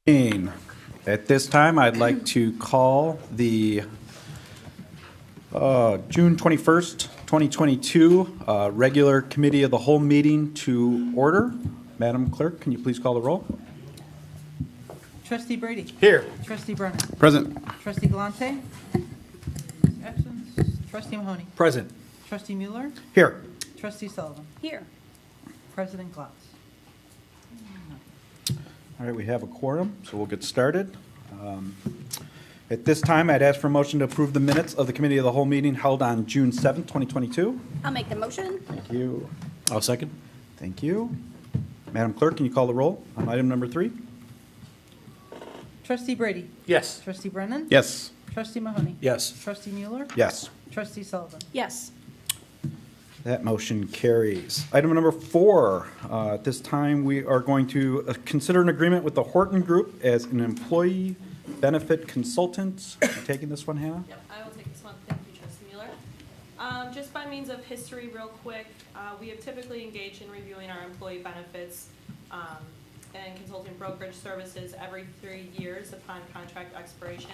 At this time, I'd like to call the June 21st, 2022 regular Committee of the Whole meeting to order. Madam Clerk, can you please call the roll? Trustee Brady. Here. Trustee Brennan. Present. Trustee Galante. Absence. Trustee Mahoney. Present. Trustee Mueller. Here. Trustee Sullivan. Here. President Klaus. All right, we have a quorum, so we'll get started. At this time, I'd ask for a motion to approve the minutes of the Committee of the Whole meeting held on June 7th, 2022. I'll make the motion. Thank you. I'll second. Thank you. Madam Clerk, can you call the roll on item number 3? Trustee Brady. Yes. Trustee Brennan. Yes. Trustee Mahoney. Yes. Trustee Mueller. Yes. Trustee Sullivan. Yes. That motion carries. Item number 4, at this time, we are going to consider an agreement with the Horton Group as an employee benefit consultant. You taking this one, Hannah? Yep, I will take this one. Thank you, Trustee Mueller. Just by means of history, real quick, we have typically engaged in reviewing our employee benefits and consulting brokerage services every 3 years upon contract expiration.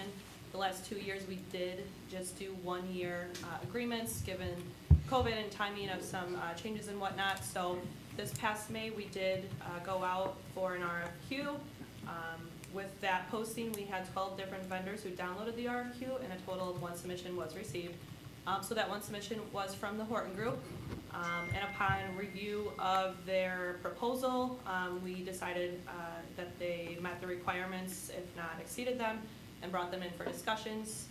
The last 2 years, we did just do 1-year agreements, given COVID and timing of some changes and whatnot. So this past May, we did go out for an RFQ. With that posting, we had 12 different vendors who downloaded the RFQ, and a total of 1 submission was received. So that 1 submission was from the Horton Group. And upon review of their proposal, we decided that they met the requirements, if not exceeded them, and brought them in for discussions.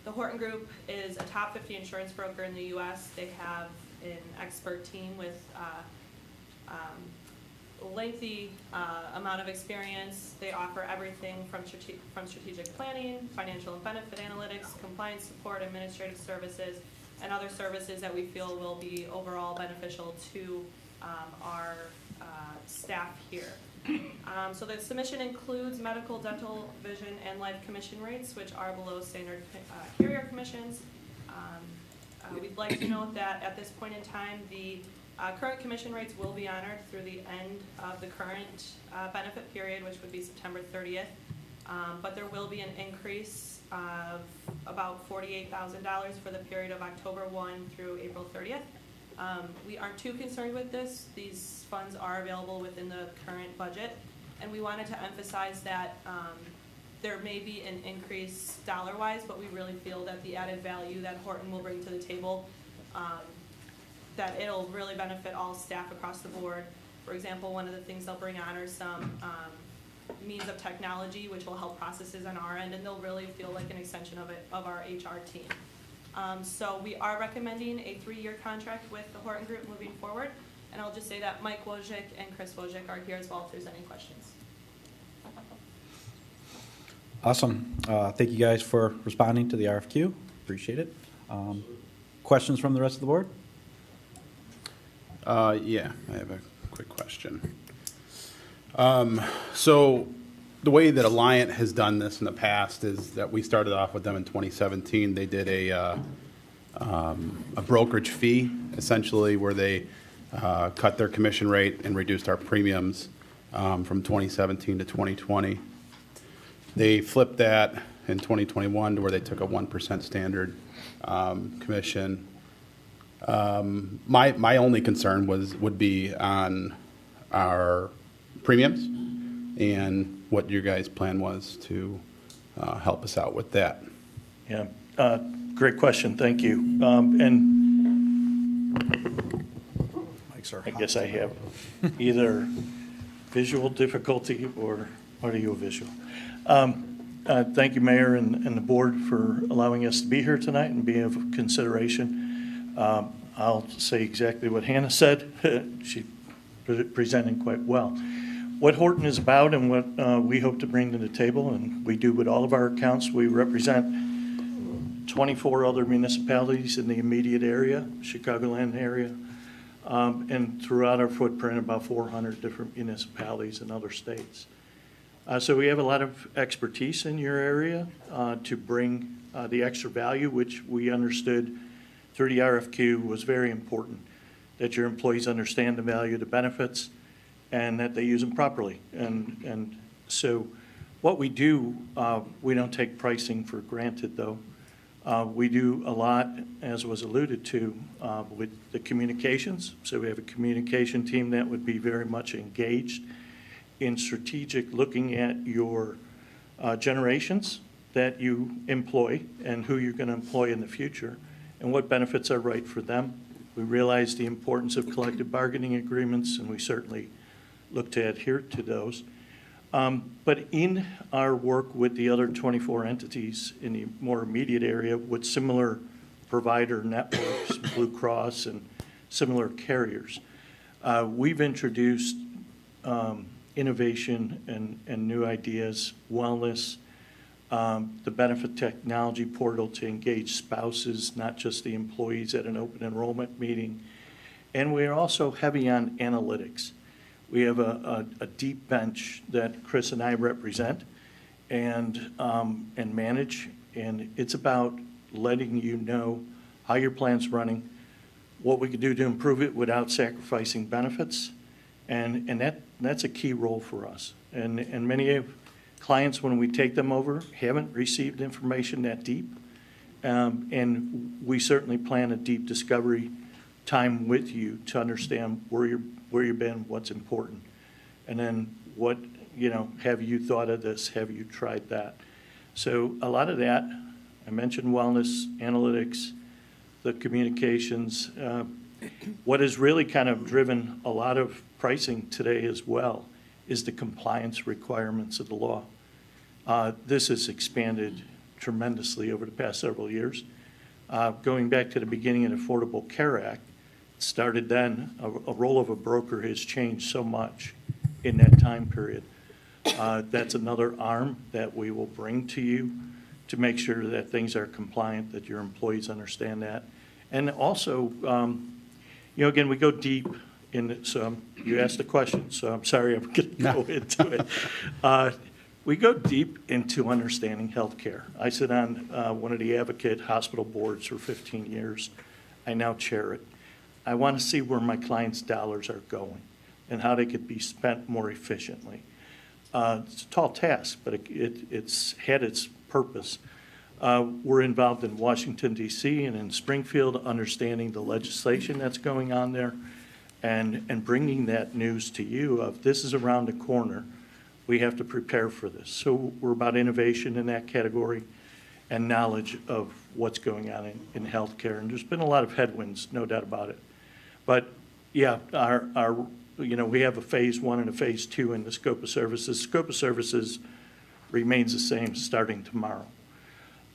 The Horton Group is a top 50 insurance broker in the U.S. They have an expert team with lengthy amount of experience. They offer everything from strategic planning, financial and benefit analytics, compliance support, administrative services, and other services that we feel will be overall beneficial to our staff here. So the submission includes medical, dental, vision, and life commission rates, which are below standard carrier commissions. We'd like to note that at this point in time, the current commission rates will be honored through the end of the current benefit period, which would be September 30th. But there will be an increase of about $48,000 for the period of October 1 through April 30th. We aren't too concerned with this. These funds are available within the current budget, and we wanted to emphasize that there may be an increase dollar-wise, but we really feel that the added value that Horton will bring to the table, that it'll really benefit all staff across the board. For example, one of the things they'll bring on are some means of technology, which will help processes on our end, and they'll really feel like an extension of our HR team. So we are recommending a 3-year contract with the Horton Group moving forward. And I'll just say that Mike Wojcik and Chris Wojcik are here as well if there's any questions. Awesome. Thank you guys for responding to the RFQ. Appreciate it. Questions from the rest of the board? Yeah, I have a quick question. So the way that Alliant has done this in the past is that we started off with them in 2017. They did a brokerage fee, essentially, where they cut their commission rate and reduced our premiums from 2017 to 2020. They flipped that in 2021 to where they took a 1% standard commission. My only concern would be on our premiums and what your guys' plan was to help us out with that. Yeah, great question, thank you. And I guess I have either visual difficulty or audio visual. Thank you, Mayor and the board, for allowing us to be here tonight and be of consideration. I'll say exactly what Hannah said. She presented quite well. What Horton is about and what we hope to bring to the table, and we do with all of our accounts, we represent 24 other municipalities in the immediate area, Chicagoland area, and throughout our footprint, about 400 different municipalities in other states. So we have a lot of expertise in your area to bring the extra value, which we understood through the RFQ was very important, that your employees understand the value of the benefits and that they use them properly. And So what we do, we don't take pricing for granted, though. We do a lot, as was alluded to, with the communications. So we have a communication team that would be very much engaged in strategic looking at your generations that you employ and who you're going to employ in the future and what benefits are right for them. We realize the importance of collective bargaining agreements, and we certainly look to adhere to those. But in our work with the other 24 entities in the more immediate area with similar provider networks, Blue Cross and similar carriers, we've introduced innovation and new ideas, wellness, the benefit technology portal to engage spouses, not just the employees at an open enrollment meeting. And we're also heavy on analytics. We have a deep bench that Chris and I represent and manage, and it's about letting you know how your plan's running, what we could do to improve it without sacrificing benefits, and that's a key role for us. And many of clients, when we take them over, haven't received information that deep, and we certainly plan a deep discovery time with you to understand where you've been, what's important, and then what, have you thought of this, have you tried that? So a lot of that, I mentioned wellness, analytics, the communications. What has really kind of driven a lot of pricing today as well is the compliance requirements of the law. This has expanded tremendously over the past several years. Going back to the beginning of the Affordable Care Act, started then, a role of a broker has changed so much in that time period. That's another arm that we will bring to you to make sure that things are compliant, that your employees understand that. And also, again, we go deep in it. So you asked a question, so I'm sorry I'm going to go into it. We go deep into understanding healthcare. I sit on one of the advocate hospital boards for 15 years. I now chair it. I want to see where my clients' dollars are going and how they could be spent more efficiently. It's a tall task, but it's had its purpose. We're involved in Washington, D.C. and in Springfield, understanding the legislation that's going on there and bringing that news to you of this is around the corner. We have to prepare for this. So we're about innovation in that category and knowledge of what's going on in healthcare. And there's been a lot of headwinds, no doubt about it. But yeah, we have a phase 1 and a phase 2 in the scope of services. Scope of services remains the same starting tomorrow.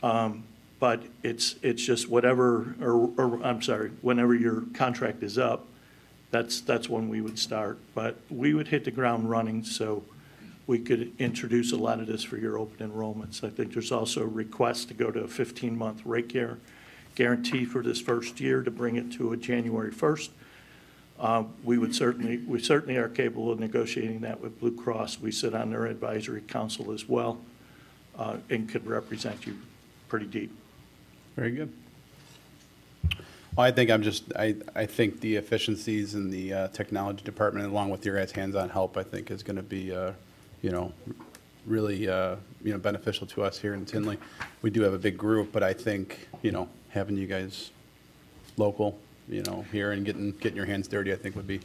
But it's just whatever, whenever your contract is up, that's when we would start. But we would hit the ground running so we could introduce a lot of this for your open enrollments. I think there's also a request to go to a 15-month rate guarantee for this first year to bring it to a January 1st. We certainly are capable of negotiating that with Blue Cross. We sit on their advisory council as well, and could represent you pretty deep. Very good. Well, I think I think the efficiencies in the technology department, along with your guys' hands-on help, I think is going to be, really, beneficial to us here in Tinley. We do have a big group, but I think, having you guys local, here and getting your hands dirty, I think would be,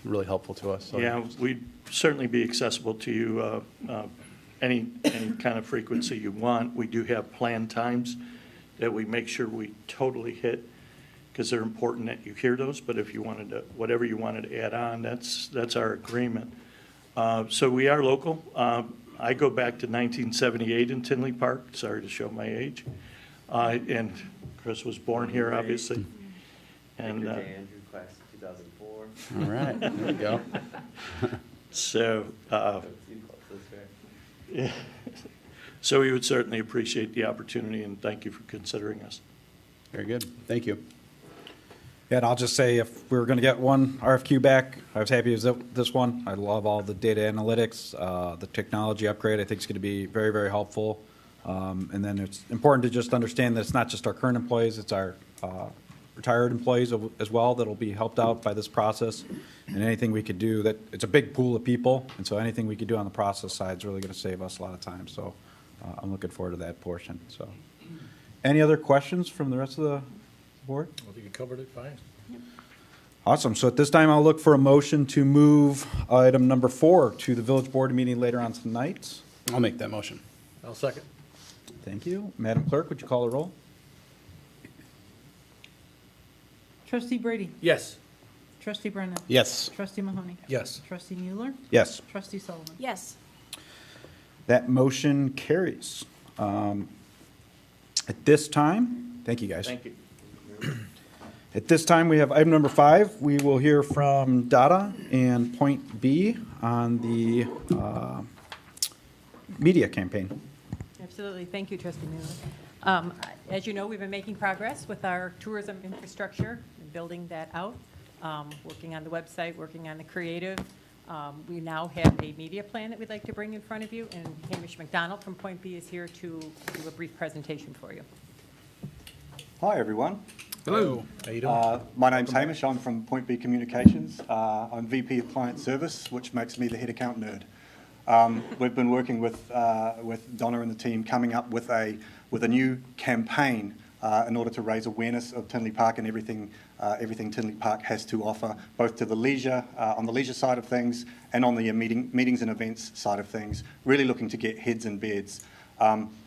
really helpful to us. So. Yeah, we'd certainly be accessible to you any kind of frequency you want. We do have planned times that we make sure we totally hit because they're important that you hear those. But if you wanted to, whatever you wanted to add on, that's our agreement. So we are local. I go back to 1978 in Tinley Park. Sorry to show my age. And Chris was born here, obviously. And Andrew, class 2004. All right, there we go. So, yeah. So we would certainly appreciate the opportunity and thank you for considering us. Very good. Thank you. Yeah, and I'll just say if we were going to get one RFQ back, I was happy with this one. I love all the data analytics, the technology upgrade. I think it's going to be very, very helpful. And then it's important to just understand that it's not just our current employees, it's our retired employees as well that'll be helped out by this process. And anything we could do, that, it's a big pool of people, and so anything we could do on the process side is really going to save us a lot of time. So I'm looking forward to that portion, so. Any other questions from the rest of the board? I think you covered it fine. Awesome. So at this time, I'll look for a motion to move item number 4 to the village board meeting later on tonight. I'll make that motion. I'll second. Thank you. Madam Clerk, would you call the roll? Trustee Brady. Yes. Trustee Brennan. Yes. Trustee Mahoney. Yes. Trustee Mueller. Yes. Trustee Sullivan. Yes. That motion carries. At this time, thank you, guys. Thank you. At this time, we have item number 5. We will hear from Dada and Point B on the media campaign. Absolutely. Thank you, Trustee Mueller. As you know, we've been making progress with our tourism infrastructure, and building that out, working on the website, working on the creative. We now have a media plan that we'd like to bring in front of you, and Hamish McDonald from Point B is here to do a brief presentation for you. Hi, everyone. Hello. How you doing? My name's Hamish. I'm from Point B Communications. I'm VP of Client Service, which makes me the head account nerd. We've been working with Donna and the team coming up with a new campaign in order to raise awareness of Tinley Park and everything Tinley Park has to offer, both to the leisure, on the leisure side of things, and on the meetings and events side of things, really looking to get heads in beds.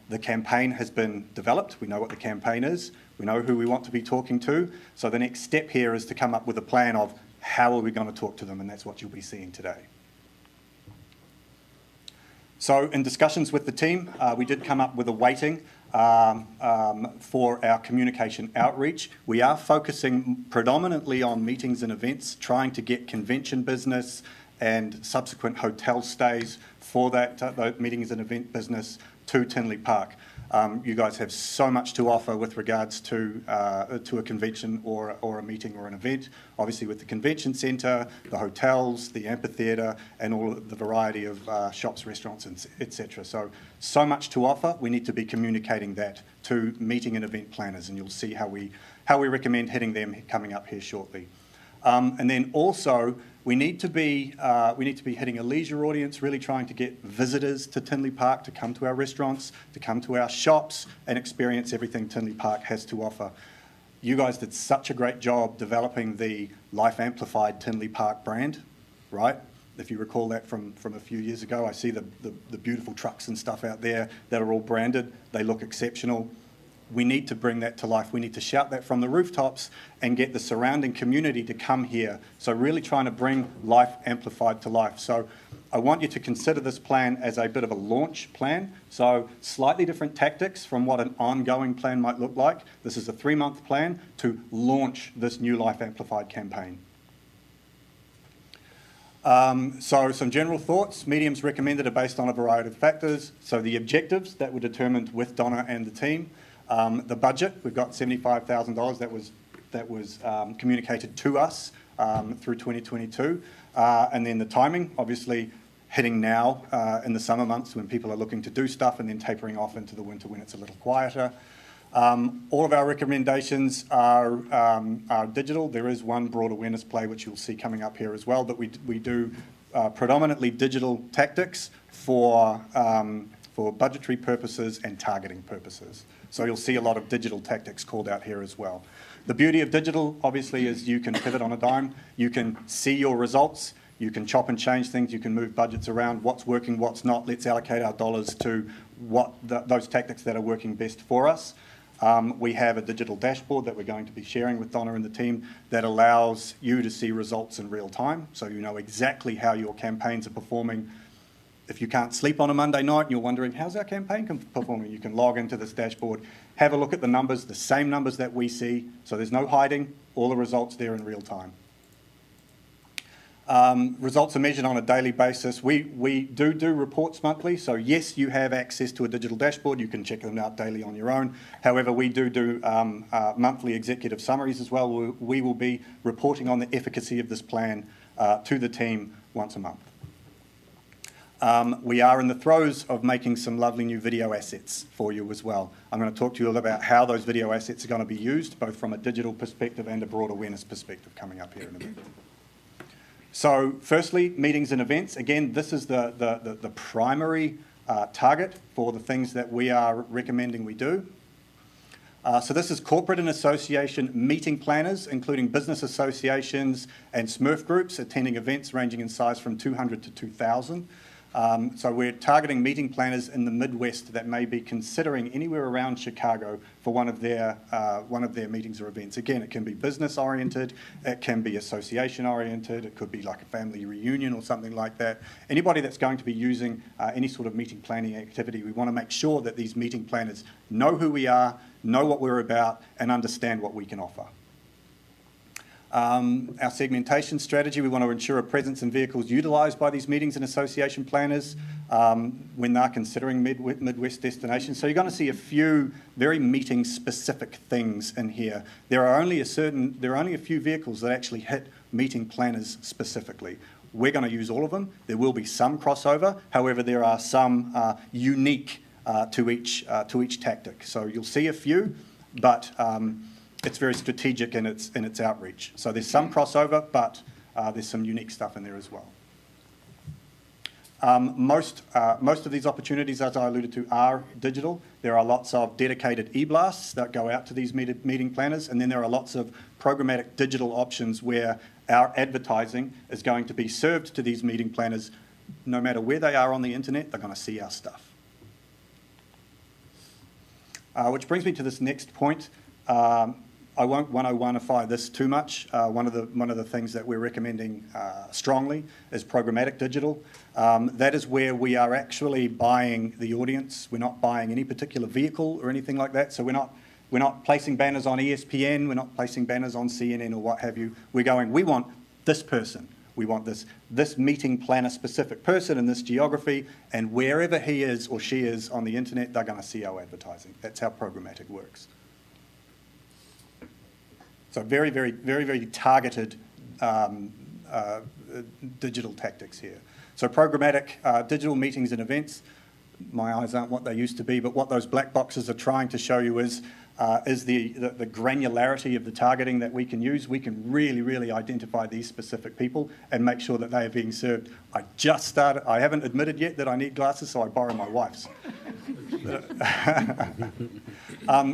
The campaign has been developed. We know what the campaign is. We know who we want to be talking to. So the next step here is to come up with a plan of how are we going to talk to them, and that's what you'll be seeing today. So in discussions with the team, we did come up with a weighting for our communication outreach. We are focusing predominantly on meetings and events, trying to get convention business and subsequent hotel stays for those meetings and event business to Tinley Park. You guys have so much to offer with regards to a convention or a meeting or an event. Obviously with the convention centre, the hotels, the amphitheatre, and all of the variety of shops, restaurants, etc. So much to offer. We need to be communicating that to meeting and event planners, and you'll see how we recommend hitting them coming up here shortly. And then also, we need to be hitting a leisure audience, really trying to get visitors to Tinley Park to come to our restaurants, to come to our shops, and experience everything Tinley Park has to offer. You guys did such a great job developing the Life Amplified Tinley Park brand, right? If you recall that from a few years ago, I see the beautiful trucks and stuff out there that are all branded. They look exceptional. We need to bring that to life. We need to shout that from the rooftops and get the surrounding community to come here. So really trying to bring Life Amplified to life. So I want you to consider this plan as a bit of a launch plan. So slightly different tactics from what an ongoing plan might look like. This is a 3-month plan to launch this new Life Amplified campaign. So some general thoughts. Mediums recommended are based on a variety of factors. So the objectives that were determined with Donna and the team. The budget, we've got $75,000 that was communicated to us through 2022. And then the timing, obviously hitting now in the summer months when people are looking to do stuff, and then tapering off into the winter when it's a little quieter. All of our recommendations are digital. There is one broad awareness play which you'll see coming up here as well, but we do predominantly digital tactics for budgetary purposes and targeting purposes. So you'll see a lot of digital tactics called out here as well. The beauty of digital, obviously, is you can pivot on a dime. You can see your results. You can chop and change things. You can move budgets around. What's working, what's not. Let's allocate our dollars to those tactics that are working best for us. We have a digital dashboard that we're going to be sharing with Donna and the team that allows you to see results in real time, so you know exactly how your campaigns are performing. If you can't sleep on a Monday night and you're wondering, how's our campaign performing? You can log into this dashboard, have a look at the numbers, the same numbers that we see, so there's no hiding, all the results there in real time. Results are measured on a daily basis. We do reports monthly, so yes, you have access to a digital dashboard. You can check them out daily on your own. However, we do monthly executive summaries as well. We will be reporting on the efficacy of this plan to the team once a month. We are in the throes of making some lovely new video assets for you as well. I'm going to talk to you about how those video assets are going to be used, both from a digital perspective and a broad awareness perspective coming up here in a minute. So firstly, meetings and events. Again, this is the primary target for the things that we are recommending we do. So this is corporate and association meeting planners, including business associations and Smurf groups attending events ranging in size from 200 to 2,000. So we're targeting meeting planners in the Midwest that may be considering anywhere around Chicago for one of their meetings or events. Again, it can be business oriented, it can be association oriented, it could be like a family reunion or something like that. Anybody that's going to be using any sort of meeting planning activity, we want to make sure that these meeting planners know who we are, know what we're about, and understand what we can offer. Our segmentation strategy, we want to ensure a presence in vehicles utilised by these meetings and association planners when they're considering Midwest destinations. So you're going to see a few very meeting-specific things in here. There are only a few vehicles that actually hit meeting planners specifically. We're going to use all of them. There will be some crossover. However, there are some unique to each tactic. So you'll see a few, but it's very strategic in its outreach. So there's some crossover, but there's some unique stuff in there as well. Most of these opportunities, as I alluded to, are digital. There are lots of dedicated e-blasts that go out to these meeting planners, and then there are lots of programmatic digital options where our advertising is going to be served to these meeting planners. No matter where they are on the internet, they're going to see our stuff. Which brings me to this next point. I won't 101ify this too much. One of the things that we're recommending strongly is programmatic digital. That is where we are actually buying the audience. We're not buying any particular vehicle or anything like that. So we're not placing banners on ESPN. We're not placing banners on CNN or what have you. We're going, we want this person. We want this meeting planner specific person in this geography, and wherever he is or she is on the internet, they're going to see our advertising. That's how programmatic works. So very, very, very, very targeted digital tactics here. So programmatic digital meetings and events, my eyes aren't what they used to be, but what those black boxes are trying to show you is the granularity of the targeting that we can use. We can really, really identify these specific people and make sure that they are being served. I haven't admitted yet that I need glasses, so I borrow my wife's.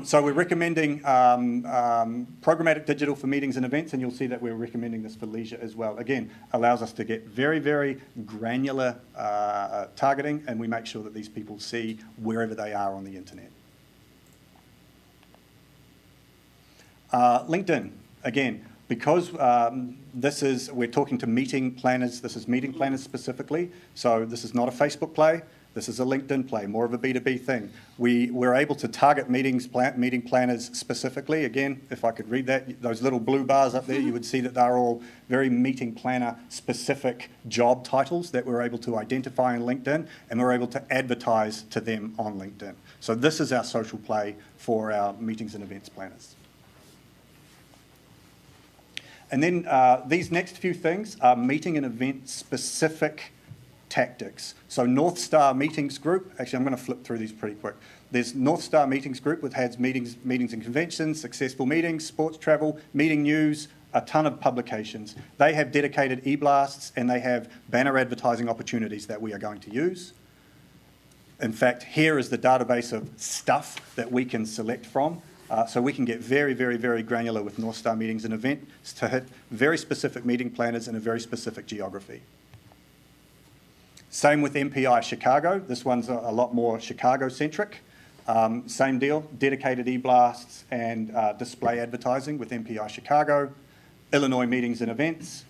So we're recommending programmatic digital for meetings and events, and you'll see that we're recommending this for leisure as well. Again, allows us to get very, very granular targeting, and we make sure that these people see wherever they are on the internet. LinkedIn, again, because we're talking to meeting planners, this is meeting planners specifically, so this is not a Facebook play, this is a LinkedIn play, more of a B2B thing. We're able to target meeting planners specifically. Again, if I could read that, those little blue bars up there, you would see that they're all very meeting planner specific job titles that we're able to identify in LinkedIn, and we're able to advertise to them on LinkedIn. So this is our social play for our meetings and events planners. And then these next few things are meeting and event specific tactics. So North Star Meetings Group, actually I'm going to flip through these pretty quick. There's North Star Meetings Group, which has meetings and conventions, successful meetings, sports travel, meeting news, a ton of publications. They have dedicated e-blasts and they have banner advertising opportunities that we are going to use. In fact, here is the database of stuff that we can select from. So we can get very, very, very granular with North Star Meetings and Events to hit very specific meeting planners in a very specific geography. Same with MPI Chicago. This one's a lot more Chicago-centric. Same deal, dedicated e-blasts and display advertising with MPI Chicago. Illinois Meetings and Events.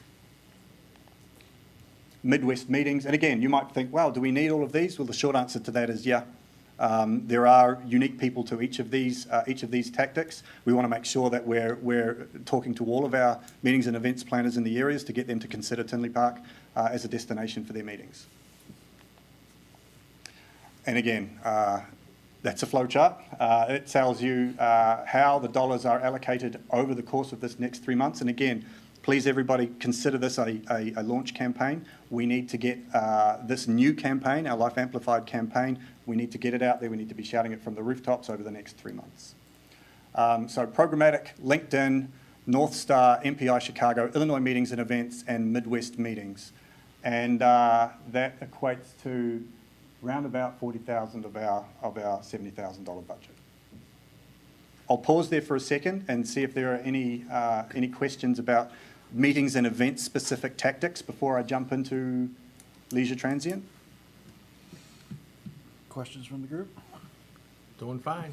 Midwest Meetings. And again, you might think, wow, do we need all of these? Well, the short answer to that is yeah. There are unique people to each of these tactics. We want to make sure that we're talking to all of our meetings and events planners in the areas to get them to consider Tinley Park as a destination for their meetings. And again, that's a flow chart. It tells you how the dollars are allocated over the course of this next 3 months. And again, please everybody consider this a launch campaign. We need to get this new campaign, our Life Amplified campaign, we need to get it out there. We need to be shouting it from the rooftops over the next 3 months. So programmatic, LinkedIn, North Star, MPI Chicago, Illinois meetings and events, and Midwest meetings. And that equates to round about $40,000 of our $70,000 budget. I'll pause there for a second and see if there are any questions about meetings and event specific tactics before I jump into leisure transient. Questions from the group? Doing fine.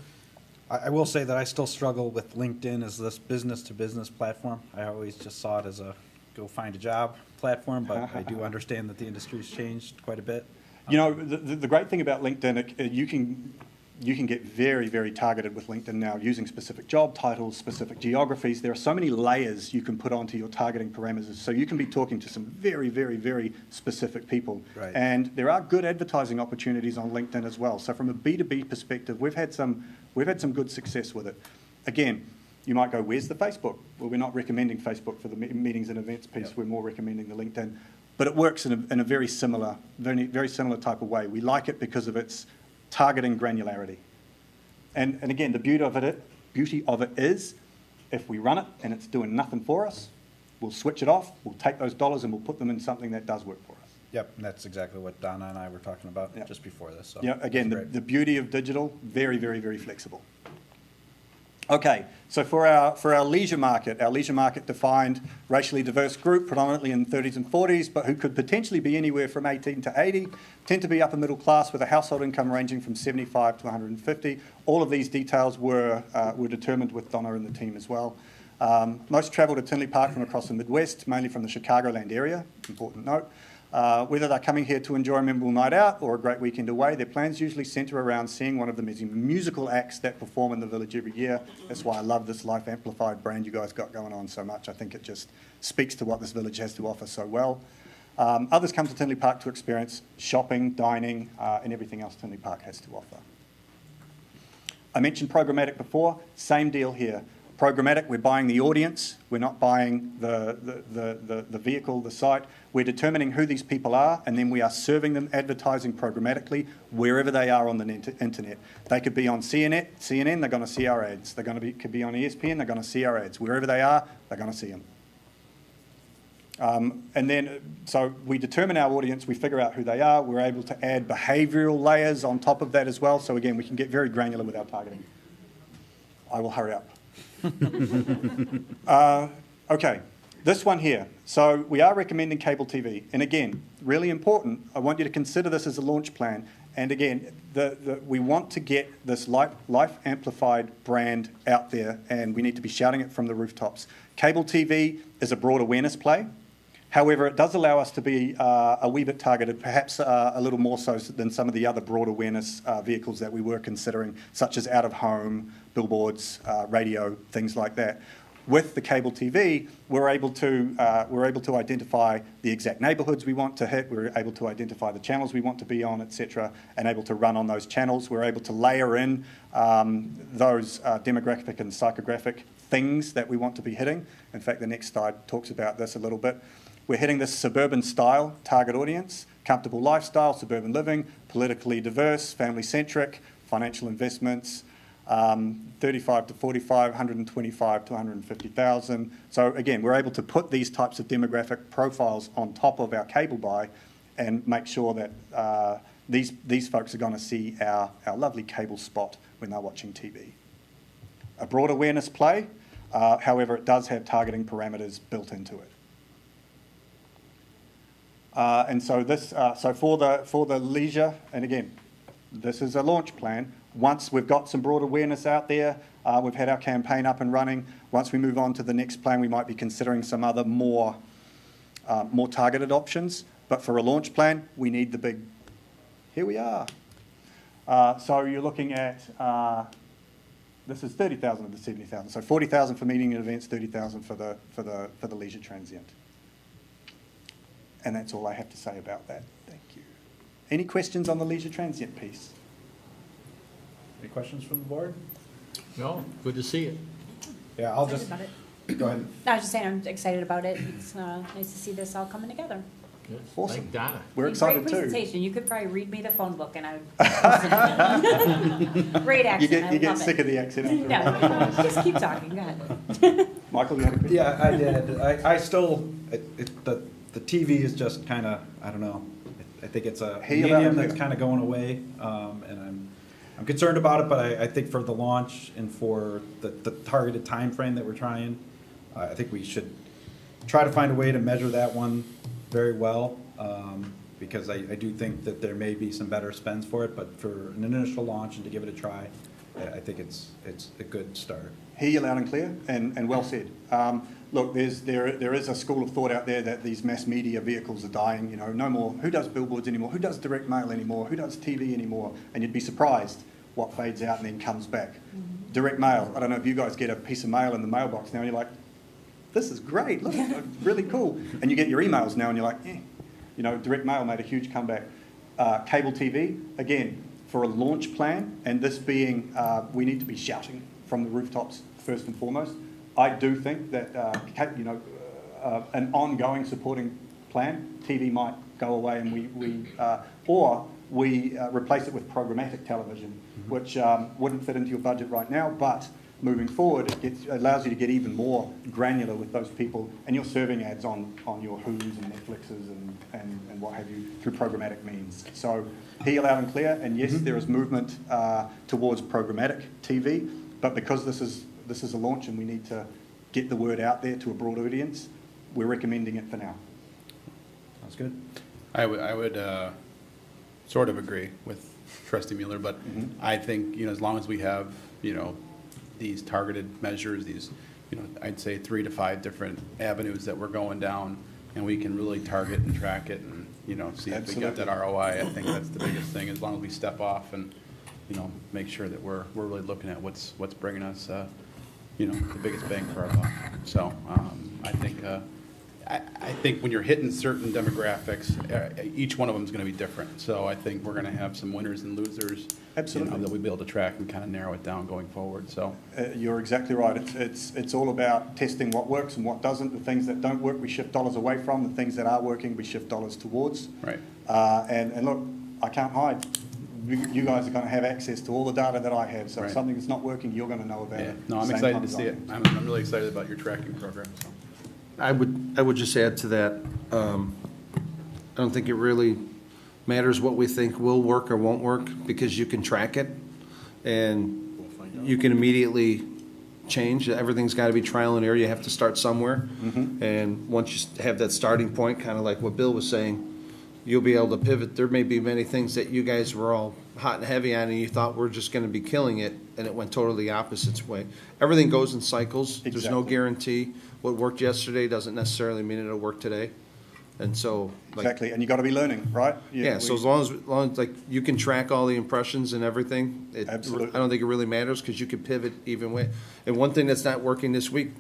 I will say that I still struggle with LinkedIn as this business-to-business platform. I always just saw it as a go find a job platform, but I do understand that the industry's changed quite a bit. You know, the great thing about LinkedIn, you can get very, very targeted with LinkedIn now using specific job titles, specific geographies. There are so many layers you can put onto your targeting parameters. So you can be talking to some very, very, very specific people. Right. And there are good advertising opportunities on LinkedIn as well. So from a B2B perspective, we've had some good success with it. Again, you might go, where's the Facebook? Well, we're not recommending Facebook for the meetings and events piece. Yep. We're more recommending the LinkedIn. But it works in a very similar, very similar type of way. We like it because of its targeting granularity. And again, the beauty of it is, if we run it and it's doing nothing for us, we'll switch it off, we'll take those dollars and we'll put them in something that does work for us. Yep, and that's exactly what Donna and I were talking about just before this. So yeah, again, the beauty of digital, very, very, very flexible. Okay, so for our leisure market defined racially diverse group, predominantly in 30s and 40s, but who could potentially be anywhere from 18 to 80, tend to be upper middle class with a household income ranging from 75 to 150. All of these details were determined with Donna and the team as well. Most travel to Tinley Park from across the Midwest, mainly from the Chicagoland area, important note. Whether they're coming here to enjoy a memorable night out or a great weekend away, their plans usually centre around seeing one of the musical acts that perform in the village every year. That's why I love this Life Amplified brand you guys got going on so much. I think it just speaks to what this village has to offer so well. Others come to Tinley Park to experience shopping, dining, and everything else Tinley Park has to offer. I mentioned programmatic before, same deal here. Programmatic, we're buying the audience, we're not buying the vehicle, the site. We're determining who these people are, and then we are serving them advertising programmatically wherever they are on the internet. They could be on CNN, they're going to see our ads. They could be on ESPN, they're going to see our ads. Wherever they are, they're going to see them. And then, so we determine our audience, we figure out who they are, we're able to add behavioural layers on top of that as well. So again, we can get very granular with our targeting. I will hurry up. Okay, this one here. So we are recommending cable TV. And again, really important, I want you to consider this as a launch plan. And again, we want to get this Life Amplified brand out there, and we need to be shouting it from the rooftops. Cable TV is a broad awareness play. However, it does allow us to be a wee bit targeted, perhaps a little more so than some of the other broad awareness vehicles that we were considering, such as out-of-home, billboards, radio, things like that. With the cable TV, we're able to identify the exact neighbourhoods we want to hit. We're able to identify the channels we want to be on, etc., and able to run on those channels. We're able to layer in those demographic and psychographic things that we want to be hitting. In fact, the next slide talks about this a little bit. We're hitting this suburban style target audience, comfortable lifestyle, suburban living, politically diverse, family-centric, financial investments, 35 to 45, 125 to 150,000. So again, we're able to put these types of demographic profiles on top of our cable buy and make sure that these folks are going to see our lovely cable spot when they're watching TV. A broad awareness play, however, it does have targeting parameters built into it. And so this, so for the leisure, and again, this is a launch plan. Once we've got some broad awareness out there, we've had our campaign up and running. Once we move on to the next plan, we might be considering some other more targeted options. But for a launch plan, we need the big. Here we are. So you're looking at this is 30,000 of the 70,000. So 40,000 for meeting and events, 30,000 for the leisure transient. And that's all I have to say about that. Thank you. Any questions on the leisure transient piece? Any questions from the board? No, good to see it. Yeah, I'll just Go ahead. No, I was just saying, I'm excited about it. It's nice to see this all coming together. Awesome. Thank Donna. We're excited Great too. presentation. You could probably read me the phone book and I would. Great You accent. get, I you get love sick it. of the accent after a while. No, just keep talking. Go ahead. Michael, you had a question? Yeah, I did. I still, the TV is just kind of, I don't know. I think it's a Hey, about medium it, that's yeah. kind of going away, and I'm concerned about it, but I think for the launch and for the targeted time frame that we're trying, I think we should try to find a way to measure that one very well, because I do think that there may be some better spends for it, but for an initial launch and to give it a try, I think it's a good start. Hear you loud and clear, and well said. Look, there is a school of thought out there that these mass media vehicles are dying. You know, no more. Who does billboards anymore? Who does direct mail anymore? Who does TV anymore? And you'd be surprised what fades out and then comes back. Direct mail. I don't know if you guys get a piece of mail in the mailbox now and you're like, this is great. Look, really cool. And you get your emails now and you're like, eh. You know, direct mail made a huge comeback. Cable TV, again, for a launch plan, and this being, we need to be shouting from the rooftops first and foremost. I do think that, an ongoing supporting plan, TV might go away and we replace it with programmatic television, which wouldn't fit into your budget right now, but moving forward, it allows you to get even more granular with those people, and you're serving ads on your Who's and Netflixes and what have you through programmatic means. So hear you loud and clear, and yes, there is movement towards programmatic TV, but because this is a launch and we need to get the word out there to a broad audience, we're recommending it for now. Sounds good. I would sort of agree with Trustee Mueller, but I think, as long as we have, these targeted measures, these, I'd say 3 to 5 different avenues that we're going down, and we can really target and track it and, see if we got that ROI. I think that's the biggest thing, as long as we step off and, make sure that we're really looking at what's bringing us, the biggest bang for our buck. So I think when you're hitting certain demographics, each one of them is going to be different. So I think we're going to have some winners and losers. Absolutely. That we'll be able to track and kind of narrow it down going forward. So you're exactly right. It's all about testing what works and what doesn't. The things that don't work, we shift dollars away from. The things that are working, we shift dollars towards. Right. And look, I can't hide. You guys are going to have access to all the data that I have. So Right. if something that's not working, you're going to know about Yeah. it. No, I'm Same excited time to as see I it. am. I'm really excited about your tracking program. So. I would just add to that, I don't think it really matters what we think will work or won't work, because you can track it and you can immediately change. Everything's got to be trial and error. You have to start somewhere. And once you have that starting point, kind of like what Bill was saying, you'll be able to pivot. There may be many things that you guys were all hot and heavy on and you thought we're just going to be killing it, and it went totally the opposite way. Everything goes in cycles. There's no Exactly. guarantee. What worked yesterday doesn't necessarily mean it'll work today. And so, like, Exactly. And you got to be learning, right? yeah, so as long as like you can track all the impressions and everything, Absolutely. I don't think it really matters, because you can pivot even way. And one thing that's not working this week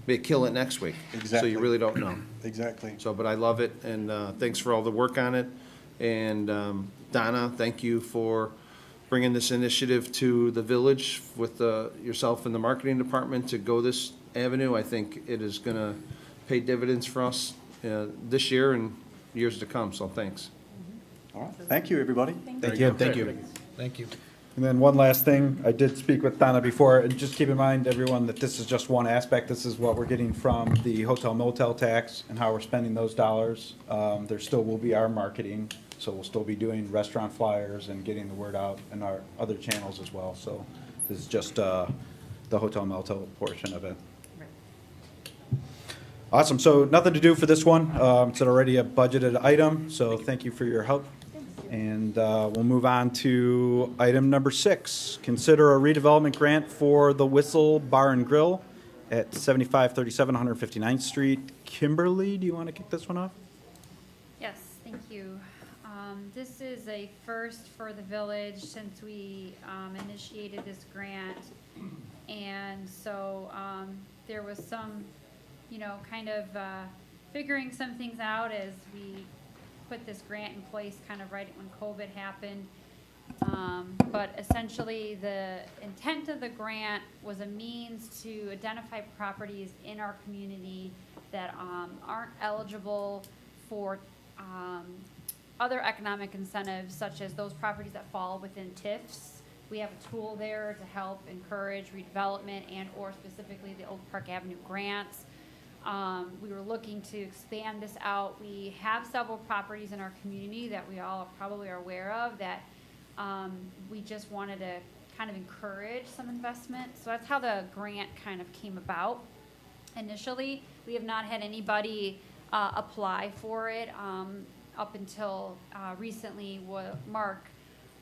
may kill it next week. So Exactly. you really don't know. Exactly. So, but I love it, and thanks for all the work on it. And Donna, thank you for bringing this initiative to the village with yourself and the marketing department to go this avenue. I think it is going to pay dividends for us this year and years to come, so thanks. All right. Thank you, everybody. Thank you. Thank you. Thank you. And then one last thing, I did speak with Donna before, and just keep in mind, everyone, that this is just one aspect. This is what we're getting from the hotel motel tax and how we're spending those dollars. There still will be our marketing, so we'll still be doing restaurant flyers and getting the word out in our other channels as well. So this is just the hotel motel portion of it. Awesome, so nothing to do for this one. It's already a budgeted item, so thank you for your help. And we'll move on to item number 6. Consider a redevelopment grant for the Whistle Bar and Grill at 7537 159th Street. Kimberly, do you want to kick this one off? Yes, thank you. This is a first for the village since we initiated this grant. And so there was some, kind of figuring some things out as we put this grant in place kind of right when COVID happened. But essentially, the intent of the grant was a means to identify properties in our community that aren't eligible for other economic incentives, such as those properties that fall within TIFs. We have a tool there to help encourage redevelopment and/or specifically the Oak Park Avenue grants. We were looking to expand this out. We have several properties in our community that we all probably are aware of that we just wanted to kind of encourage some investment. So that's how the grant kind of came about. Initially, we have not had anybody apply for it up until recently. Mark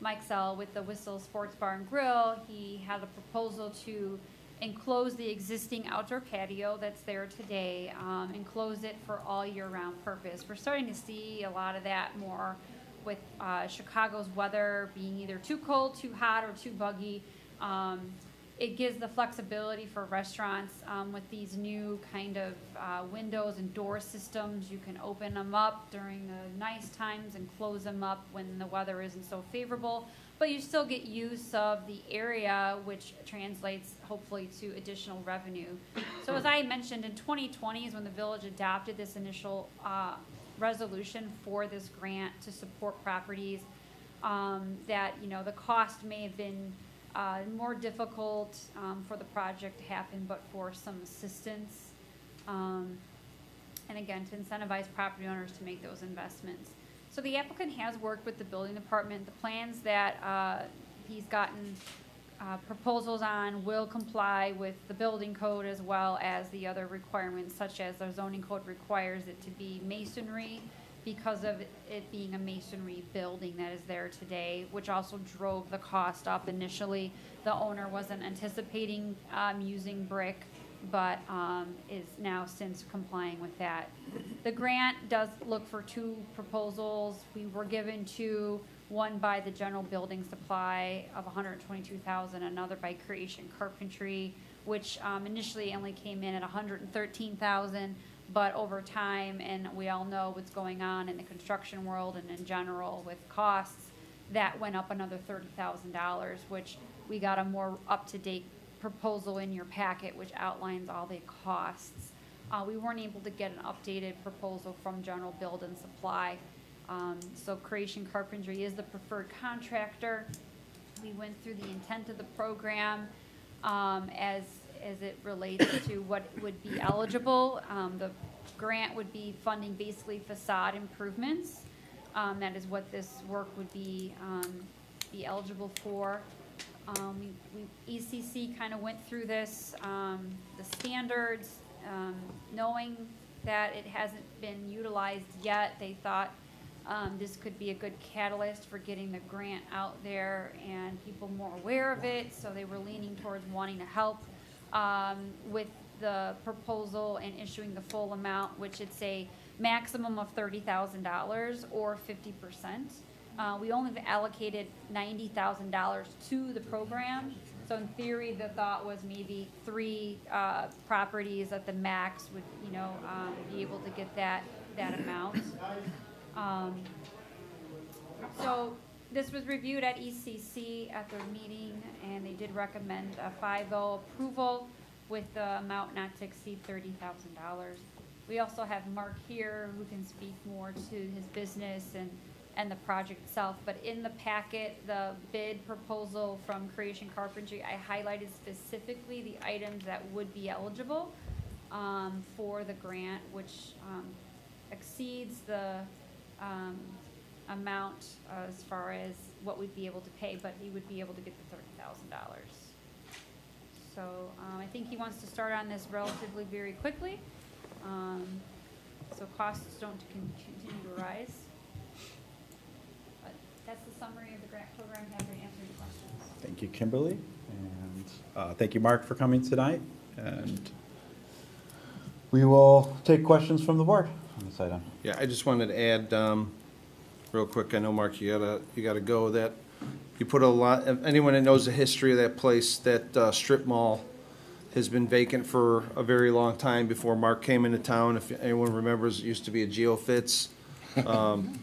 Mikesell with the Whistle Sports Bar and Grill, he had a proposal to enclose the existing outdoor patio that's there today, enclose it for all year-round purpose. We're starting to see a lot of that more with Chicago's weather being either too cold, too hot, or too buggy. It gives the flexibility for restaurants with these new kind of windows and door systems. You can open them up during the nice times and close them up when the weather isn't so favorable. But you still get use of the area, which translates hopefully to additional revenue. So as I mentioned, in 2020 is when the village adopted this initial resolution for this grant to support properties that, you know, the cost may have been more difficult for the project to happen, but for some assistance. And again, to incentivize property owners to make those investments. So the applicant has worked with the building department. The plans that he's gotten proposals on will comply with the building code as well as the other requirements, such as the zoning code requires it to be masonry because of it being a masonry building that is there today, which also drove the cost up initially. The owner wasn't anticipating using brick, but is now since complying with that. The grant does look for 2 proposals. We were given 2, one by the General Building Supply of $122,000, another by Creation Carpentry, which initially only came in at $113,000, but over time, and we all know what's going on in the construction world and in general with costs, that went up another $30,000, which we got a more up-to-date proposal in your packet, which outlines all the costs. We weren't able to get an updated proposal from General Build and Supply. So Creation Carpentry is the preferred contractor. We went through the intent of the program as it relates to what would be eligible. The grant would be funding basically facade improvements. That is what this work would be eligible for. ECC kind of went through this, the standards, knowing that it hasn't been utilized yet. They thought this could be a good catalyst for getting the grant out there and people more aware of it, so they were leaning towards wanting to help with the proposal and issuing the full amount, which it's a maximum of $30,000 or 50%. We only allocated $90,000 to the program, so in theory, the thought was maybe 3 properties at the max would, you know, be able to get that amount. So this was reviewed at ECC at their meeting, and they did recommend a 5-0 approval with the amount not to exceed $30,000. We also have Mark here who can speak more to his business and the project itself, but in the packet, the bid proposal from Creation Carpentry, I highlighted specifically the items that would be eligible for the grant, which exceeds the amount as far as what we'd be able to pay, but he would be able to get the $30,000. So I think he wants to start on this relatively very quickly, so costs don't continue to rise. But that's the summary of the grant program. Happy to answer any questions. Thank you, Kimberly, and thank you, Mark, for coming tonight. And we will take questions from the board on this item. Yeah, I just wanted to add, real quick, I know, Mark, you gotta go, that you put a lot, anyone that knows the history of that place, that strip mall has been vacant for a very long time before Mark came into town. If anyone remembers, it used to be a GeoFits.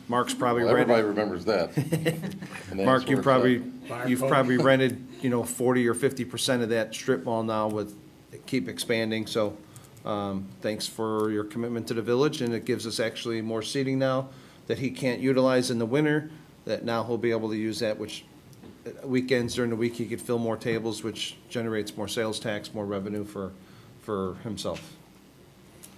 Mark's probably Well, everybody rented, remembers that. And that's Mark, where it's at. you've probably rented, 40 or 50% of that strip mall now with, keep expanding, so, thanks for your commitment to the village, and it gives us actually more seating now that he can't utilize in the winter, that now he'll be able to use that, which weekends during the week, he could fill more tables, which generates more sales tax, more revenue for himself.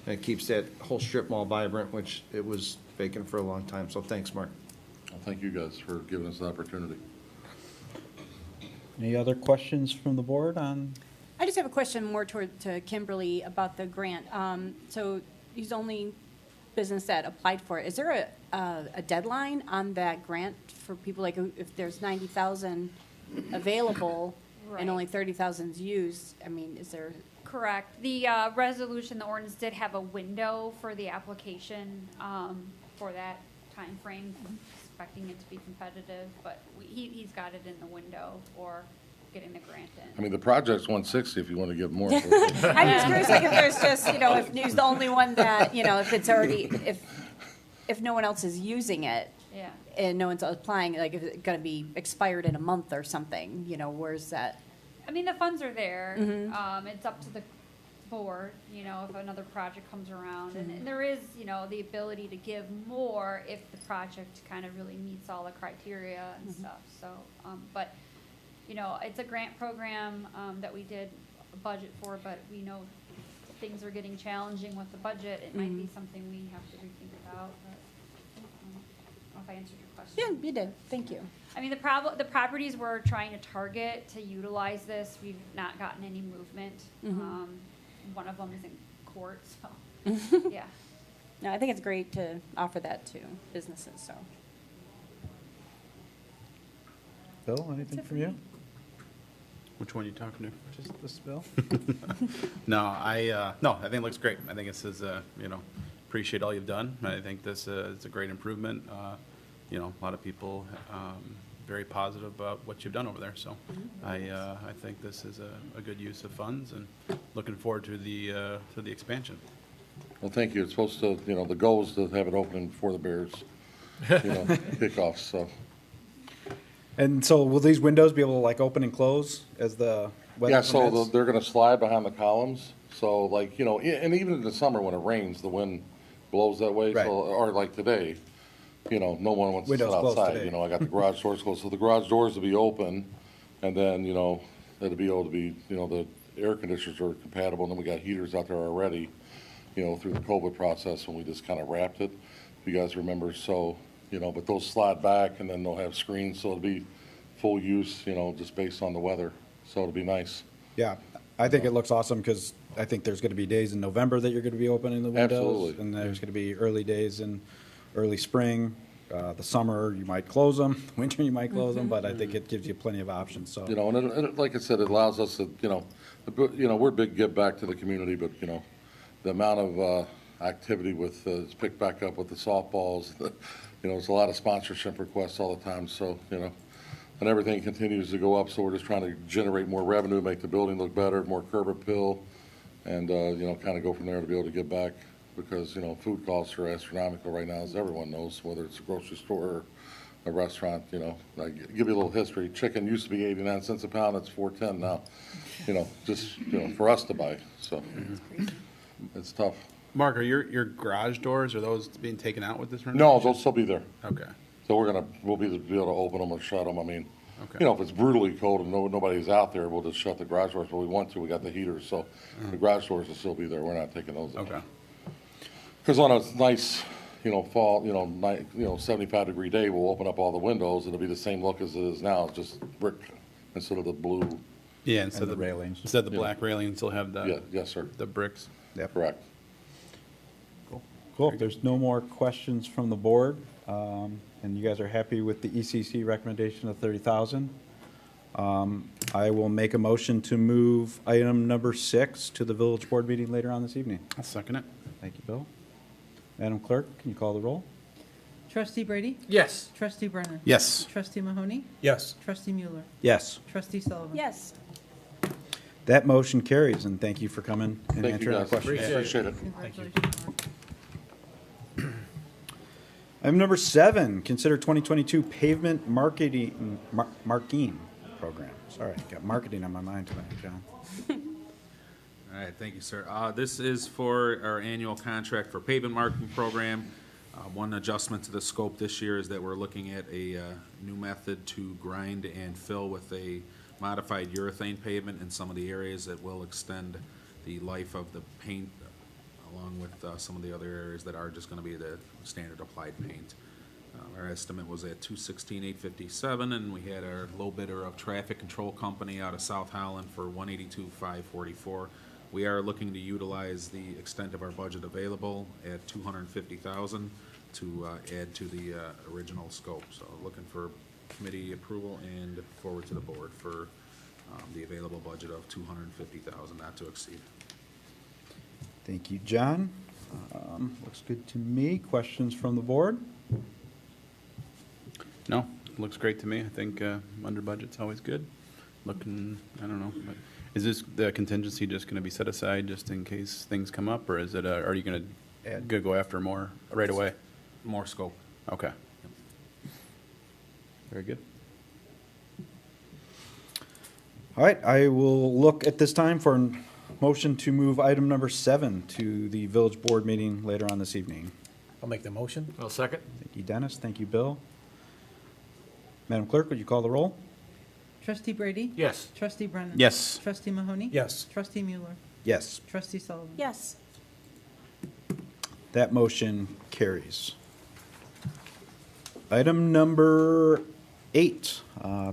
And it keeps that whole strip mall vibrant, which it was vacant for a long time, so thanks, Mark. Well, thank you guys for giving us the opportunity. Any other questions from the board on? I just have a question more to Kimberly about the grant. So he's the only business that applied for it. Is there a deadline on that grant for people, like if there's 90,000 available and Right. only 30,000 is used? I mean, is there? Correct. The resolution, the ordinance did have a window for the application for that time frame, expecting it to be competitive, but he's got it in the window for getting the grant I in. mean, the project's 160 if you want to give more. I'm just curious, like, if there's just, if he's the only one that, if it's already, if no one else is using it Yeah. and no one's applying, like, if it's gonna be expired in a month or something, where's that? I mean, the funds are there. Mhm. It's up to the board, if another project comes around. And there is, the ability to give more if the project kind of really meets all the criteria and stuff. So, but, it's a grant program that we did a budget for, but we know things are getting challenging with the budget. It might be something we have to rethink about, but I don't know if I answered your question. Yeah, you did. Thank you. I mean, the properties we're trying to target to utilize this, we've not gotten any movement. One of them is in court, so, yeah. No, I think it's great to offer that to businesses, so. Bill, anything from you? Which one are you talking to? Just this bill? No, I think it looks great. I think this is, appreciate all you've done. I think this is a great improvement. A lot of people, very positive about what you've done over there. So I think this is a good use of funds, and looking forward to the expansion. Well, thank you. It's supposed to, the goal is to have it open before the Bears, kickoff, so. And so will these windows be able to like open and close as the weather Yeah, so permits? they're gonna slide behind the columns, so like, and even in the summer when it rains, the wind blows that way, Right. so, or like today, no one wants to sit Windows closed outside, today. I got the garage doors closed, so the garage doors will be open, and then, it'll be able to be, the air conditioners are compatible, and then we got heaters out there already, through the COVID process when we just kind of wrapped it, if you guys remember, so, but those slide back, and then they'll have screens, so it'll be full use, just based on the weather, so it'll be nice. Yeah, I think it looks awesome because I think there's going to be days in November that you're going to be opening the windows. Absolutely. And there's going to be early days in early spring. The summer, you might close them. Winter, you might close them, but I think it gives you plenty of options, so. And it, like I said, it allows us to, we're big give back to the community, but, the amount of activity with, it's picked back up with the softballs, there's a lot of sponsorship requests all the time, so, and everything continues to go up, so we're just trying to generate more revenue, make the building look better, more curb appeal, and, kind of go from there to be able to give back, because, food costs are astronomical right now, as everyone knows, whether it's a grocery store or a restaurant, I give you a little history. Chicken used to be 89 cents a pound, it's $4.10 now, just, for us to buy, so it's tough. Mark, are your garage doors, are those being taken out with this No, renovation? they'll still be there. Okay. So we'll be able to open them or shut them. I mean, Okay. if it's brutally cold and nobody's out there, we'll just shut the garage doors. But we want to, we got the heaters, so the garage doors will still be there. We're not taking those out. Okay. Because on a nice, fall, 75-degree day, we'll open up all the windows. It'll be the same look as it is now, just brick instead of the blue. Yeah, instead And of the railings. Instead of the black railings, you'll have Yeah, yes, sir. the bricks. Yep. Correct. Cool. If there's no more questions from the board, and you guys are happy with the ECC recommendation of 30,000, I will make a motion to move item number 6 to the village board meeting later on this evening. I'll second it. Thank you, Bill. Madam Clerk, can you call the roll? Trustee Brady? Yes. Trustee Brennan? Yes. Trustee Mahoney? Yes. Trustee Mueller? Yes. Trustee Sullivan? Yes. That motion carries, and thank you for coming and Thank you, answering our guys. questions. Appreciate it. Congratulations, Mark. Item number 7, consider 2022 pavement marketing program. Sorry, I got marketing on my mind tonight, John. All right, thank you, sir. This is for our annual contract for pavement marking program. One adjustment to the scope this year is that we're looking at a new method to grind and fill with a modified urethane pavement in some of the areas that will extend the life of the paint, along with some of the other areas that are just going to be the standard applied paint. Our estimate was at $216,857, and we had our low bidder of Traffic Control Company out of South Holland for $182,544. We are looking to utilize the extent of our budget available at $250,000 to add to the original scope. So looking for committee approval and forward to the board for the available budget of $250,000, not to exceed. Thank you, John. Looks good to me. Questions from the board? No, looks great to me. I think under budget's always good. Looking, I don't know, but is this the contingency just going to be set aside just in case things come up, or is it? Are you going to go after more right away? More scope. Okay. Very good. All right, I will look at this time for a motion to move item number 7 to the village board meeting later on this evening. I'll make the motion. I'll second. Thank you, Dennis. Thank you, Bill. Madam Clerk, would you call the roll? Trustee Brady? Yes. Trustee Brennan? Yes. Trustee Mahoney? Yes. Trustee Mueller? Yes, Trustee Sullivan? Yes. that motion carries. Item number 8,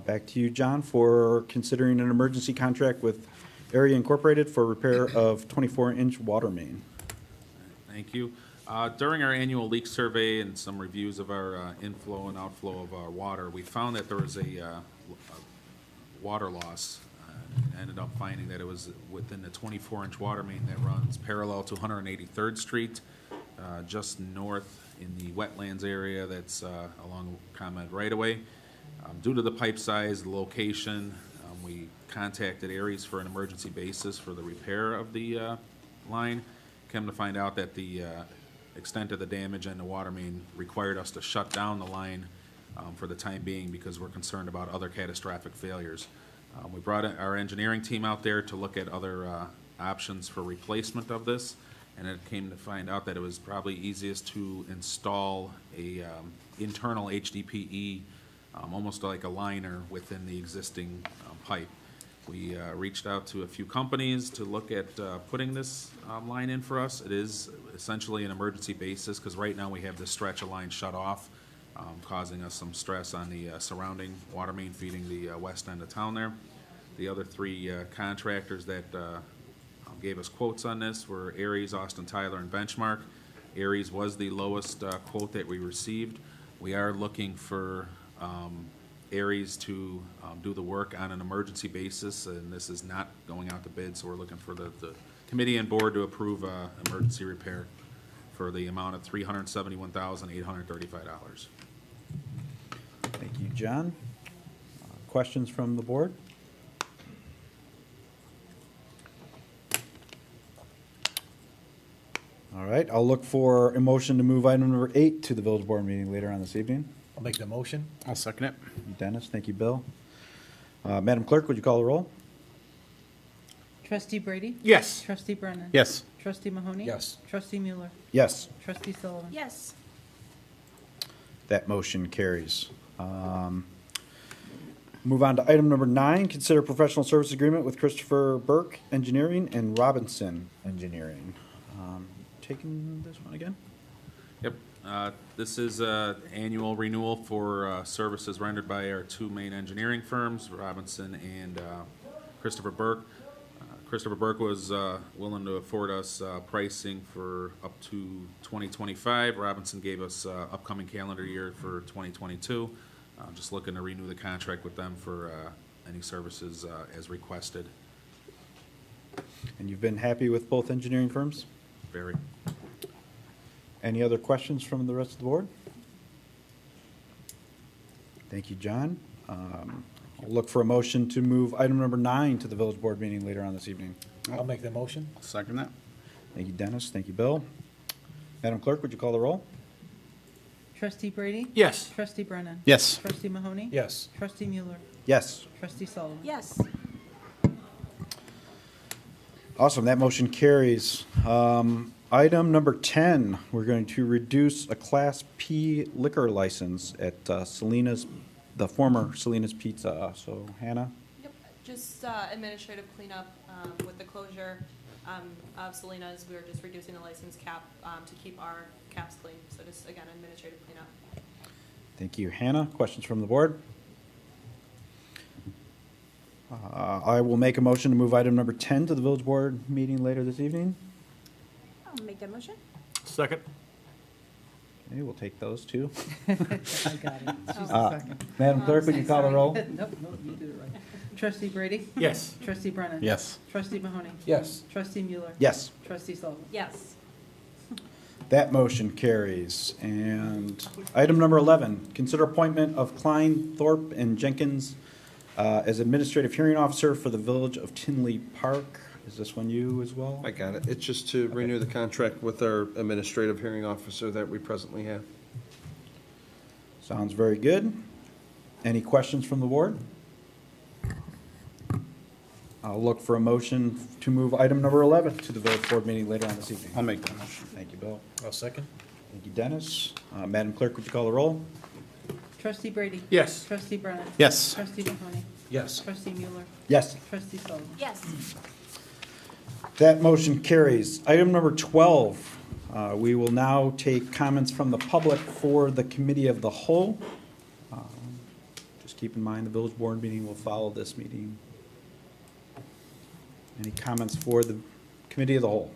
back to you, John, for considering an emergency contract with Area Incorporated for repair of 24-inch water main. Thank you. During our annual leak survey and some reviews of our inflow and outflow of our water, we found that there was a water loss. Ended up finding that it was within the 24-inch water main that runs parallel to 183rd Street, just north in the wetlands area that's along ComEd right-of-way. Due to the pipe size, the location, we contacted Aries for an emergency basis for the repair of the line. Came to find out that the extent of the damage and the water main required us to shut down the line for the time being because we're concerned about other catastrophic failures. We brought our engineering team out there to look at other options for replacement of this, and it came to find out that it was probably easiest to install a internal HDPE, almost like a liner within the existing pipe. We reached out to a few companies to look at putting this line in for us. It is essentially an emergency basis because right now we have this stretch of line shut off, causing us some stress on the surrounding water main feeding the west end of town there. The other 3 contractors that gave us quotes on this were Aries, Austin Tyler, and Benchmark. Aries was the lowest quote that we received. We are looking for Aries to do the work on an emergency basis, and this is not going out to bid, so we're looking for the committee and board to approve emergency repair for the amount of $371,835. Thank you, John. Questions from the board? All right, I'll look for a motion to move item number 8 to the village board meeting later on this evening. I'll make the motion. I'll second it. Thank you, Dennis, thank you, Bill. Madam Clerk, would you call the roll? Trustee Brady? Yes. Trustee Brennan? Yes. Trustee Mahoney? Yes. Trustee Mueller? Yes, Trustee Sullivan? Yes. that motion carries. Move on to item number 9, consider professional service agreement with Christopher Burke Engineering and Robinson Engineering. Taking this one again? Yep. This is an annual renewal for services rendered by our 2 main engineering firms, Robinson and Christopher Burke. Christopher Burke was willing to afford us pricing for up to 2025. Robinson gave us upcoming calendar year for 2022. Just looking to renew the contract with them for any services as requested. And you've been happy with both engineering firms? Very. Any other questions from the rest of the board? Thank you, John. I'll look for a motion to move item number 9 to the village board meeting later on this evening. I'll make the motion. I'll second that. Thank you, Dennis. Thank you, Bill. Madam Clerk, would you call the roll? Trustee Brady? Yes. Trustee Brennan? Yes. Trustee Mahoney? Yes. Trustee Mueller? Yes. Trustee Sullivan? Yes. Awesome, that motion carries. Item number 10, we're going to reduce a Class P liquor license at Selena's, the former Selena's Pizza. So Hannah? Yep, just administrative cleanup with the closure of Selena's. We were just reducing the license cap to keep our caps clean. So just, again, administrative cleanup. Thank you, Hannah. Questions from the board? I will make a motion to move item number 10 to the village board meeting later this evening. I'll make that motion. Second. Okay, we'll take those two. I got it. She's the second. Madam Clerk, would you call the roll? Nope, you did it right. Trustee Brady? Yes. Trustee Brennan? Yes. Trustee Mahoney? Yes. Trustee Mueller? Yes. Trustee Sullivan? Yes. That motion carries. And item number 11, consider appointment of Klein, Thorpe, and Jenkins as administrative hearing officer for the village of Tinley Park. Is this one you as well? I got it. It's just to renew the contract with our administrative hearing officer that we presently have. Sounds very good. Any questions from the board? I'll look for a motion to move item number 11 to the village board meeting later on this evening. I'll make that motion. Thank you, Bill. I'll second. Thank you, Dennis. Madam Clerk, would you call the roll? Trustee Brady? Yes. Trustee Brennan? Yes. Trustee Mahoney? Yes. Trustee Mueller? Yes. Trustee Sullivan? Yes. That motion carries. Item number 12, we will now take comments from the public for the committee of the whole. Just keep in mind, the village board meeting will follow this meeting. Any comments for the committee of the whole?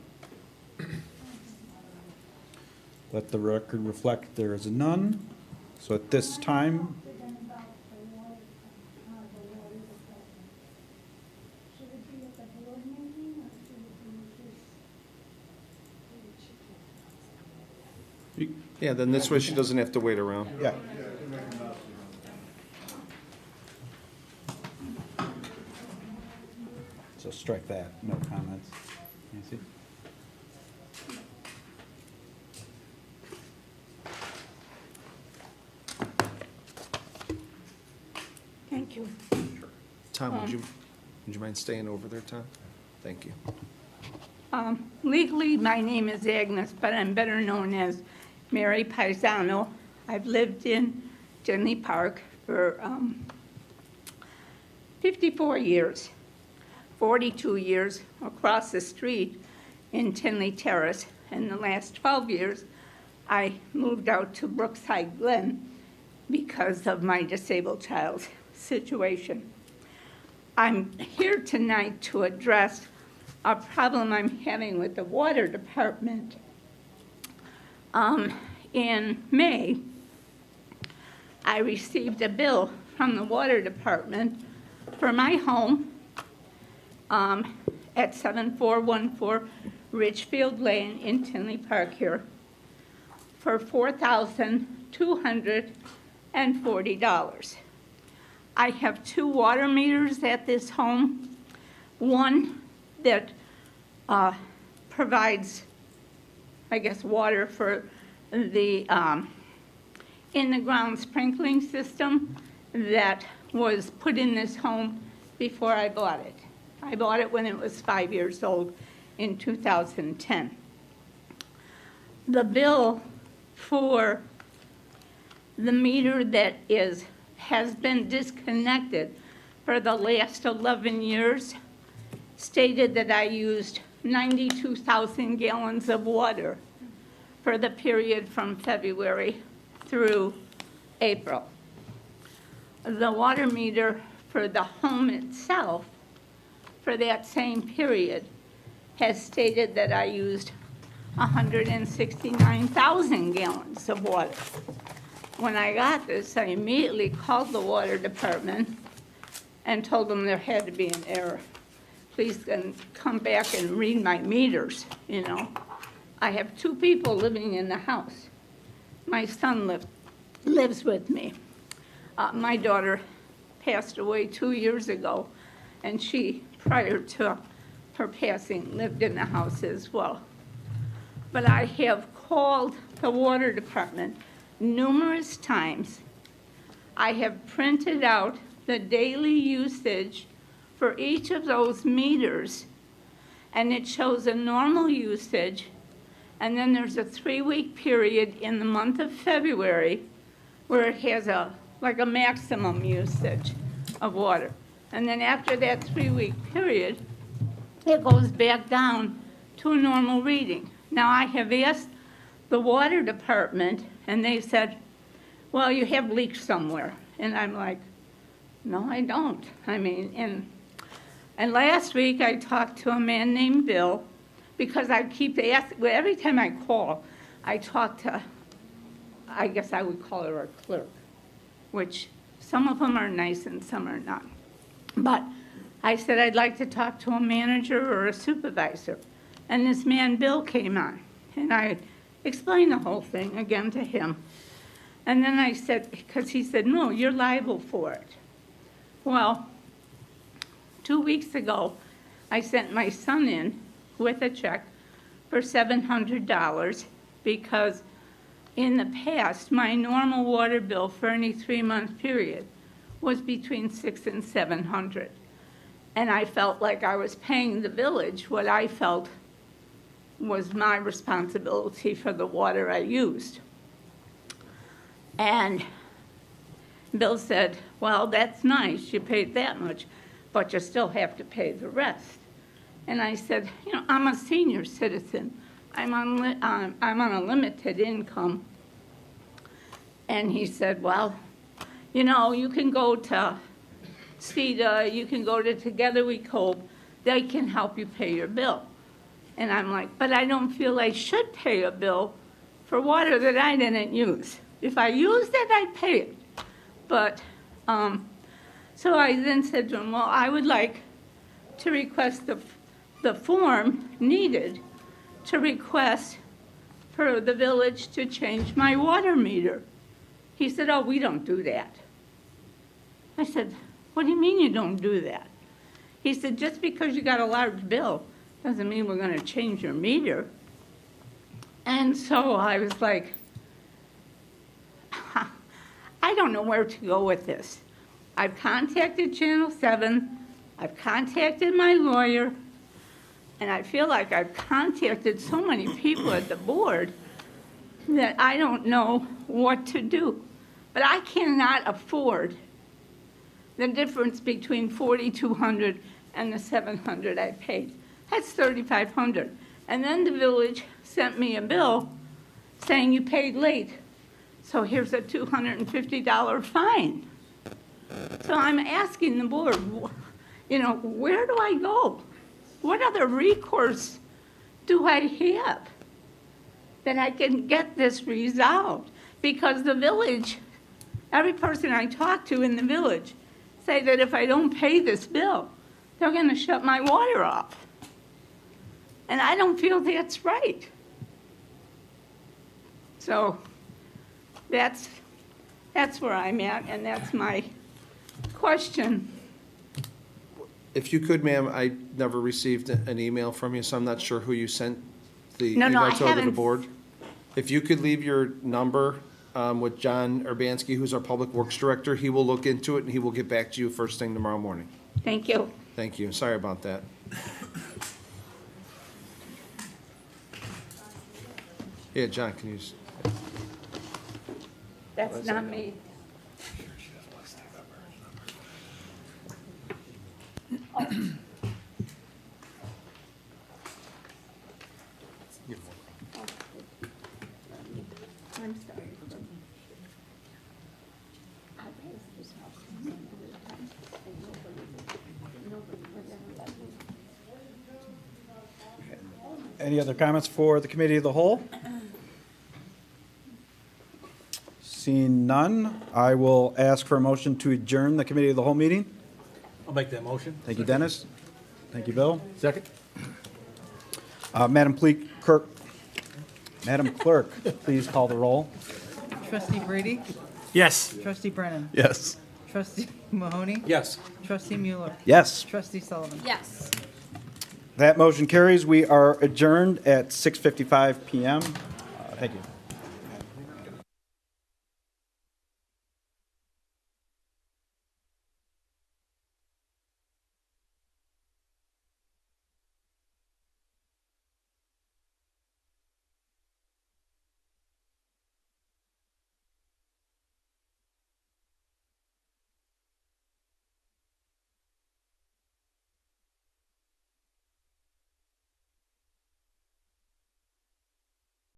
Let the record reflect there is none. So at this time, Yeah, then this way she doesn't have to wait around. yeah. So strike that, no comments. Nancy? Thank you. Tom, would you mind staying over there, Tom? Thank you. Legally, my name is Agnes, but I'm better known as Mary Paisano. I've lived in Tinley Park for 54 years, 42 years across the street in Tinley Terrace. In the last 12 years, I moved out to Brookside Glen because of my disabled child's situation. I'm here tonight to address a problem I'm having with the water department. In May, I received a bill from the water department for my home at 7414 Richfield Lane in Tinley Park here for $4,240. I have 2 water meters at this home, one that provides, I guess, water for the in-the-ground sprinkling system that was put in this home before I bought it. I bought it when it was 5 years old in 2010. The bill for the meter that has been disconnected for the last 11 years stated that I used 92,000 gallons of water for the period from February through April. The water meter for the home itself for that same period has stated that I used 169,000 gallons of water. When I got this, I immediately called the water department and told them there had to be an error. Please come back and read my meters, you know. I have 2 people living in the house. My son lives with me. My daughter passed away 2 years ago, and she, prior to her passing, lived in the house as well. But I have called the water department numerous times. I have printed out the daily usage for each of those meters, and it shows a normal usage, and then there's a 3-week period in the month of February where it has like a maximum usage of water. And then after that 3-week period, it goes back down to a normal reading. Now, I have asked the water department, and they said, well, you have leaks somewhere. And I'm like, no, I don't. I mean, and last week I talked to a man named Bill, because I keep asking, well, every time I call, I talk to, I guess I would call her a clerk, which some of them are nice and some are not. But I said I'd like to talk to a manager or a supervisor. And this man, Bill, came on, and I explained the whole thing again to him. And then I said, because he said, no, you're liable for it. Well, 2 weeks ago, I sent my son in with a check for $700 because in the past, my normal water bill for any 3-month period was between $600 and $700. And I felt like I was paying the village what I felt was my responsibility for the water I used. And Bill said, well, that's nice, you paid that much, but you still have to pay the rest. And I said, you know, I'm a senior citizen. I'm on a limited income. And he said, well, you know, you can go to CETA, you can go to Together We Cope, they can help you pay your bill. And I'm like, but I don't feel I should pay a bill for water that I didn't use. If I used it, I'd pay it. But, so I then said to him, well, I would like to request the form needed to request for the village to change my water meter. He said, oh, we don't do that. I said, what do you mean you don't do that? He said, just because you got a large bill doesn't mean we're going to change your meter. And so I was like, I don't know where to go with this. I've contacted Channel 7, I've contacted my lawyer, and I feel like I've contacted so many people at the board that I don't know what to do. But I cannot afford the difference between $4,200 and the $700 I paid. That's $3,500. And then the village sent me a bill saying you paid late. So here's a $250 fine. So I'm asking the board, you know, where do I go? What other recourse do I have that I can get this resolved? Because the village, every person I talk to in the village say that if I don't pay this bill, they're going to shut my water off. And I don't feel that's right. So that's where I'm at, and that's my question. If you could, ma'am, I never received an email from you, so I'm not sure who you sent the No, I email to over the haven't. board. If you could leave your number with John Urbanski, who's our Public Works Director, he will look into it and he will get back to you first thing tomorrow morning. Thank you. Thank you. Sorry about that. Yeah, John, can you? That's not me. I'm sorry. Any other comments for the committee of the whole? Seeing none, I will ask for a motion to adjourn the committee of the whole meeting. I'll make that motion. Thank you, Dennis. Thank you, Bill. Second? Madam Clerk, please call the roll. Trustee Brady? Yes. Trustee Brennan? Yes. Trustee Mahoney? Yes. Trustee Mueller? Yes. Trustee Sullivan? Yes. That motion carries. We are adjourned at 6:55 PM. Thank you.